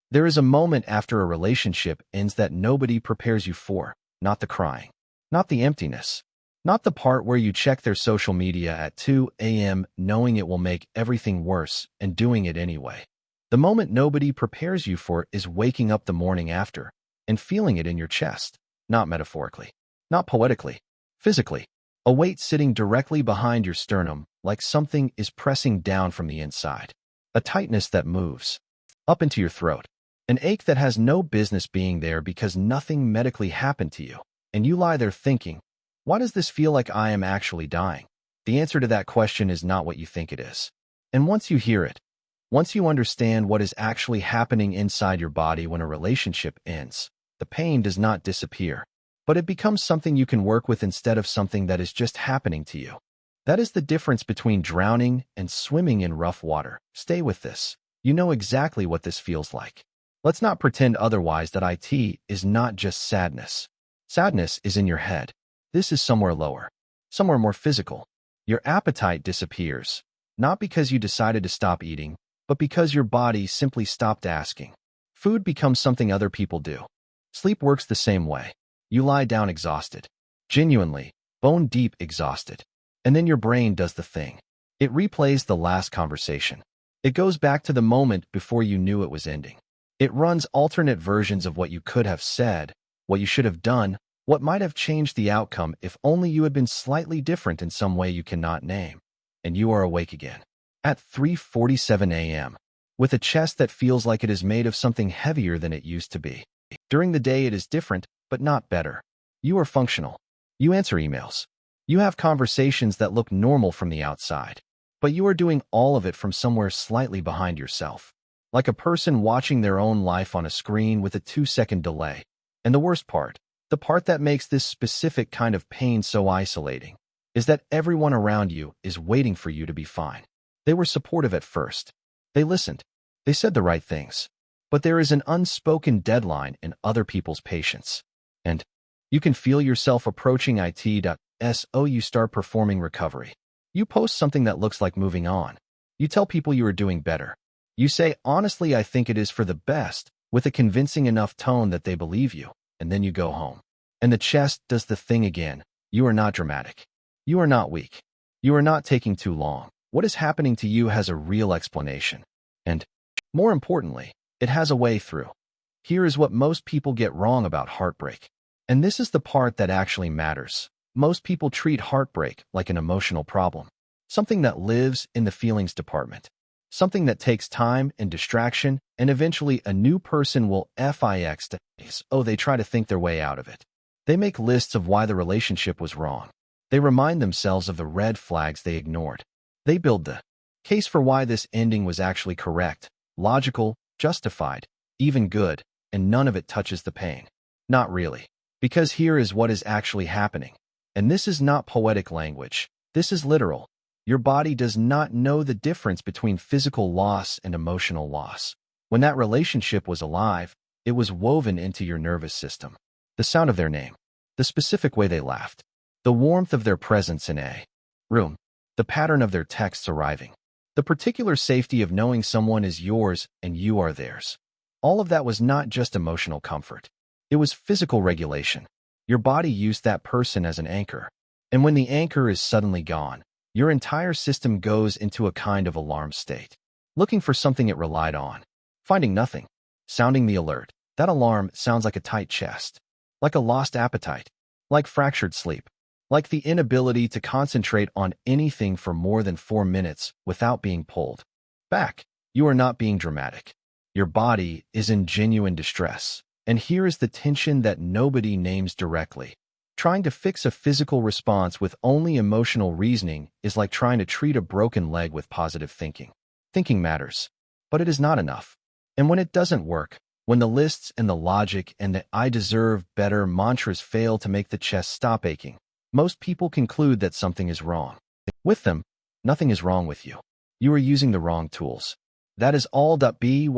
There is a moment after a relationship ends that nobody prepares you for, not the crying, not the emptiness, not the part where you check their social media at 2 a.m. knowing it will make everything worse and doing it anyway. The moment nobody prepares you for is waking up the morning after and feeling it in your chest, not metaphorically, not poetically, physically. A weight sitting directly behind your sternum, like something is pressing down from the inside. A tightness that moves up into your throat. An ache that has no business being there because nothing medically happened to you. And you lie there thinking, why does this feel like I am actually dying? The answer to that question is not what you think it is. And once you hear it, once you understand what is actually happening inside your body when a relationship ends, the pain does not disappear, but it becomes something you can work with instead of something that is just happening to you. That is the difference between drowning and swimming in rough water. Stay with this. You know exactly what this feels like. Let's not pretend otherwise that it is not just sadness. Sadness is in your head. This is somewhere lower, somewhere more physical. Your appetite disappears, not because you decided to stop eating, but because your body simply stopped asking. Food becomes something other people do. Sleep works the same way. You lie down exhausted, genuinely, bone-deep exhausted. And then your brain does the thing. It replays the last conversation. It goes back to the moment before you knew it was ending. It runs alternate versions of what you could have said, what you should have done, what might have changed the outcome if only you had been slightly different in some way you cannot name. And you are awake again. At 3:47 a.m., with a chest that feels like it is made of something heavier than it used to be. During the day it is different, but not better. You are functional. You answer emails. You have conversations that look normal from the outside. But you are doing all of it from somewhere slightly behind yourself. Like a person watching their own life on a screen with a 2-second delay. And the worst part, the part that makes this specific kind of pain so isolating, is that everyone around you is waiting for you to be fine. They were supportive at first. They listened. They said the right things. But there is an unspoken deadline in other people's patience. And you can feel yourself approaching so you start performing recovery. You post something that looks like moving on. You tell people you are doing better. You say, honestly, I think it is for the best, with a convincing enough tone that they believe you, and then you go home. And the chest does the thing again. You are not dramatic. You are not weak. You are not taking too long. What is happening to you has a real explanation. And, more importantly, it has a way through. Here is what most people get wrong about heartbreak. And this is the part that actually matters. Most people treat heartbreak like an emotional problem, something that lives in the feelings department, something that takes time and distraction, and eventually a new person will they try to think their way out of it. They make lists of why the relationship was wrong. They remind themselves of the red flags they ignored. They build the case for why this ending was actually correct, logical, justified, even good, and none of it touches the pain. Not really. Because here is what is actually happening. And this is not poetic language. This is literal. Your body does not know the difference between physical loss and emotional loss. When that relationship was alive, it was woven into your nervous system. The sound of their name, the specific way they laughed, the warmth of their presence in a room, the pattern of their texts arriving, the particular safety of knowing someone is yours and you are theirs. All of that was not just emotional comfort. It was physical regulation. Your body used that person as an anchor. And when the anchor is suddenly gone, your entire system goes into a kind of alarm state, looking for something it relied on, finding nothing, sounding the alert. That alarm sounds like a tight chest, like a lost appetite, like fractured sleep, like the inability to concentrate on anything for more than 4 minutes without being pulled back. You are not being dramatic. Your body is in genuine distress. And here is the tension that nobody names directly. Trying to fix a physical response with only emotional reasoning is like trying to treat a broken leg with positive thinking. Thinking matters, but it is not enough. And when it doesn't work, when the lists and the logic and the I deserve better mantras fail to make the chest stop aching, most people conclude that something is wrong. With them, nothing is wrong with you. You are using the wrong tools. That is all. By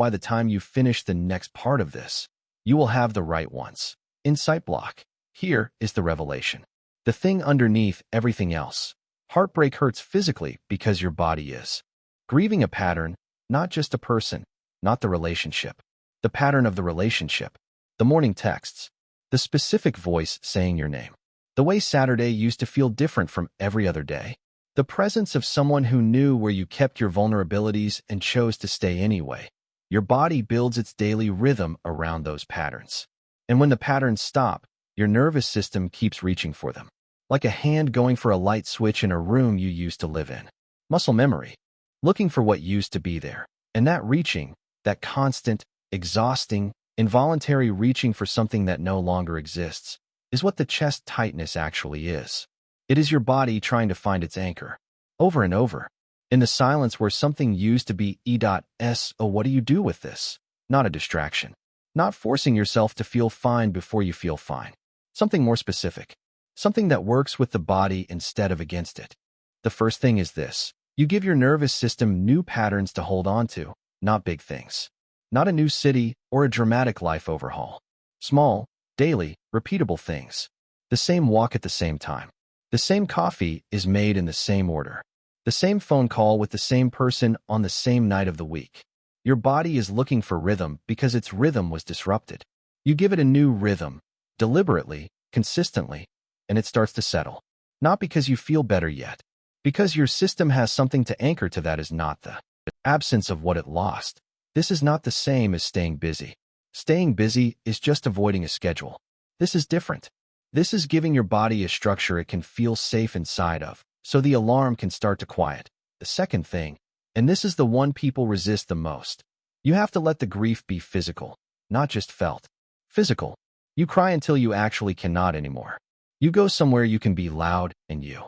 the time you finish the next part of this, you will have the right ones. Insight block. Here is the revelation. The thing underneath everything else. Heartbreak hurts physically because your body is grieving a pattern, not just a person, not the relationship. The pattern of the relationship. The morning texts. The specific voice saying your name. The way Saturday used to feel different from every other day. The presence of someone who knew where you kept your vulnerabilities and chose to stay anyway. Your body builds its daily rhythm around those patterns. And when the patterns stop, your nervous system keeps reaching for them. Like a hand going for a light switch in a room you used to live in. Muscle memory. Looking for what used to be there. And that reaching, that constant, exhausting, involuntary reaching for something that no longer exists, is what the chest tightness actually is. It is your body trying to find its anchor. Over and over. In the silence where something used to be E.S. Oh, what do you do with this? Not a distraction. Not forcing yourself to feel fine before you feel fine. Something more specific. Something that works with the body instead of against it. The first thing is this. You give your nervous system new patterns to hold on to, not big things. Not a new city or a dramatic life overhaul. Small, daily, repeatable things. The same walk at the same time. The same coffee is made in the same order. The same phone call with the same person on the same night of the week. Your body is looking for rhythm because its rhythm was disrupted. You give it a new rhythm, deliberately, consistently, and it starts to settle. Not because you feel better yet. Because your system has something to anchor to that is not the absence of what it lost. This is not the same as staying busy. Staying busy is just avoiding a schedule. This is different. This is giving your body a structure it can feel safe inside of, so the alarm can start to quiet. The second thing, and this is the one people resist the most, you have to let the grief be physical, not just felt. Physical. You cry until you actually cannot anymore. You go somewhere you can be loud, and you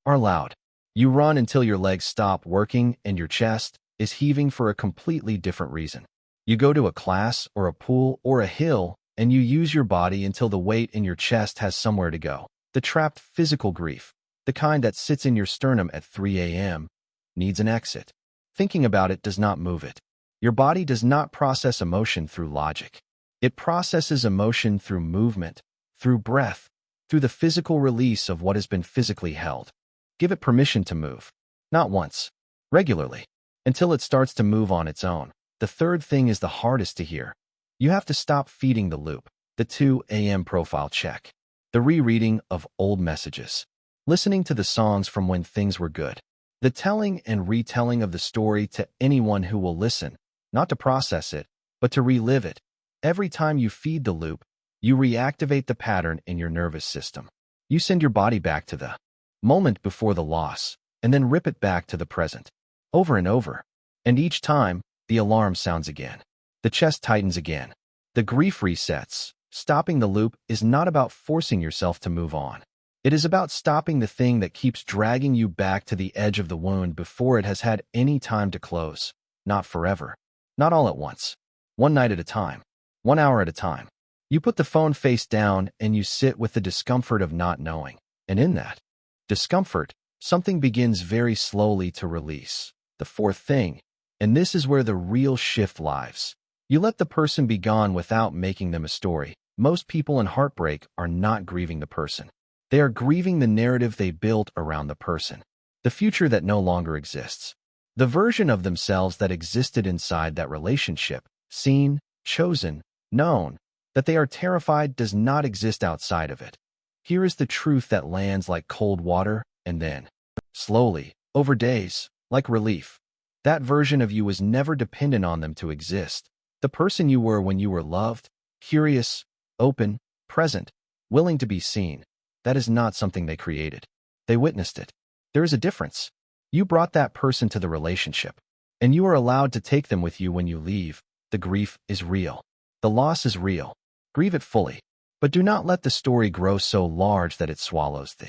are loud. You run until your legs stop working and your chest is heaving for a completely different reason. You go to a class or a pool or a hill, and you use your body until the weight in your chest has somewhere to go. The trapped physical grief, the kind that sits in your sternum at 3 a.m., needs an exit. Thinking about it does not move it. Your body does not process emotion through logic. It processes emotion through movement, through breath, through the physical release of what has been physically held. Give it permission to move. Not once. Regularly. Until it starts to move on its own. The third thing is the hardest to hear. You have to stop feeding the loop, the 2 a.m. profile check, the rereading of old messages, listening to the songs from when things were good, the telling and retelling of the story to anyone who will listen, not to process it, but to relive it. Every time you feed the loop, you reactivate the pattern in your nervous system. You send your body back to the moment before the loss, and then rip it back to the present, over and over. And each time, the alarm sounds again. The chest tightens again. The grief resets. Stopping the loop is not about forcing yourself to move on. It is about stopping the thing that keeps dragging you back to the edge of the wound before it has had any time to close. Not forever. Not all at once. One night at a time. 1 hour at a time. You put the phone face down and you sit with the discomfort of not knowing. And in that discomfort, something begins very slowly to release. The fourth thing, and this is where the real shift lies. You let the person be gone without making them a story. Most people in heartbreak are not grieving the person. They are grieving the narrative they built around the person. The future that no longer exists. The version of themselves that existed inside that relationship, seen, chosen, known, that they are terrified does not exist outside of it. Here is the truth that lands like cold water, and then, slowly, over days, like relief. That version of you was never dependent on them to exist. The person you were when you were loved, curious, open, present, willing to be seen, that is not something they created. They witnessed it. There is a difference. You brought that person to the relationship, and you are allowed to take them with you when you leave. The grief is real. The loss is real. Grieve it fully. But do not let the story grow so large that it swallows the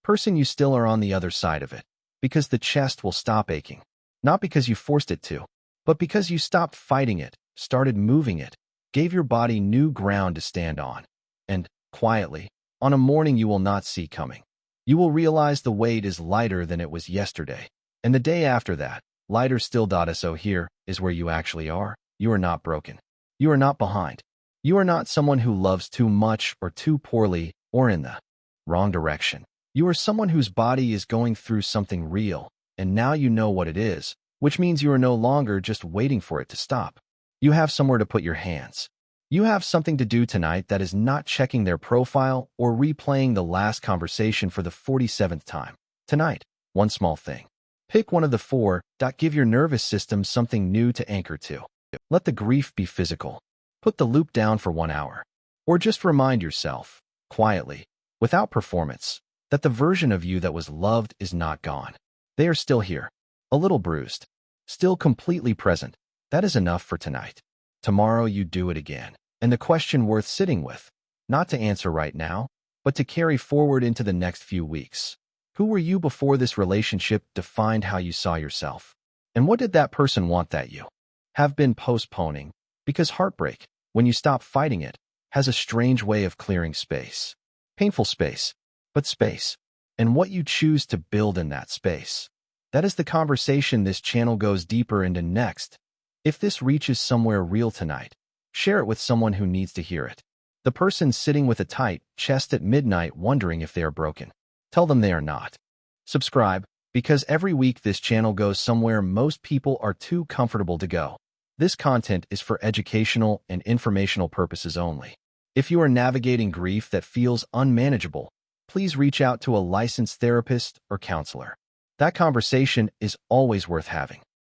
person you still are on the other side of it, because the chest will stop aching. Not because you forced it to, but because you stopped fighting it, started moving it, gave your body new ground to stand on. And, quietly, on a morning you will not see coming, you will realize the weight is lighter than it was yesterday. And the day after that, lighter still. So here is where you actually are. You are not broken. You are not behind. You are not someone who loves too much or too poorly or in the wrong direction. You are someone whose body is going through something real, and now you know what it is, which means you are no longer just waiting for it to stop. You have somewhere to put your hands. You have something to do tonight that is not checking their profile or replaying the last conversation for the 47th time. Tonight, one small thing. Pick one of the four. Give your nervous system something new to anchor to. Let the grief be physical. Put the loop down for 1 hour. Or just remind yourself, quietly, without performance, that the version of you that was loved is not gone. They are still here, a little bruised, still completely present. That is enough for tonight. Tomorrow you do it again. And the question worth sitting with, not to answer right now, but to carry forward into the next few weeks. Who were you before this relationship defined how you saw yourself? And what did that person want that you have been postponing? Because heartbreak, when you stop fighting it, has a strange way of clearing space. Painful space, but space. And what you choose to build in that space. That is the conversation this channel goes deeper into next. If this reaches somewhere real tonight, share it with someone who needs to hear it. The person sitting with a tight chest at midnight wondering if they are broken. Tell them they are not. Subscribe, because every week this channel goes somewhere most people are too comfortable to go. This content is for educational and informational purposes only. If you are navigating grief that feels unmanageable, please reach out to a licensed therapist or counselor. That conversation is always worth having.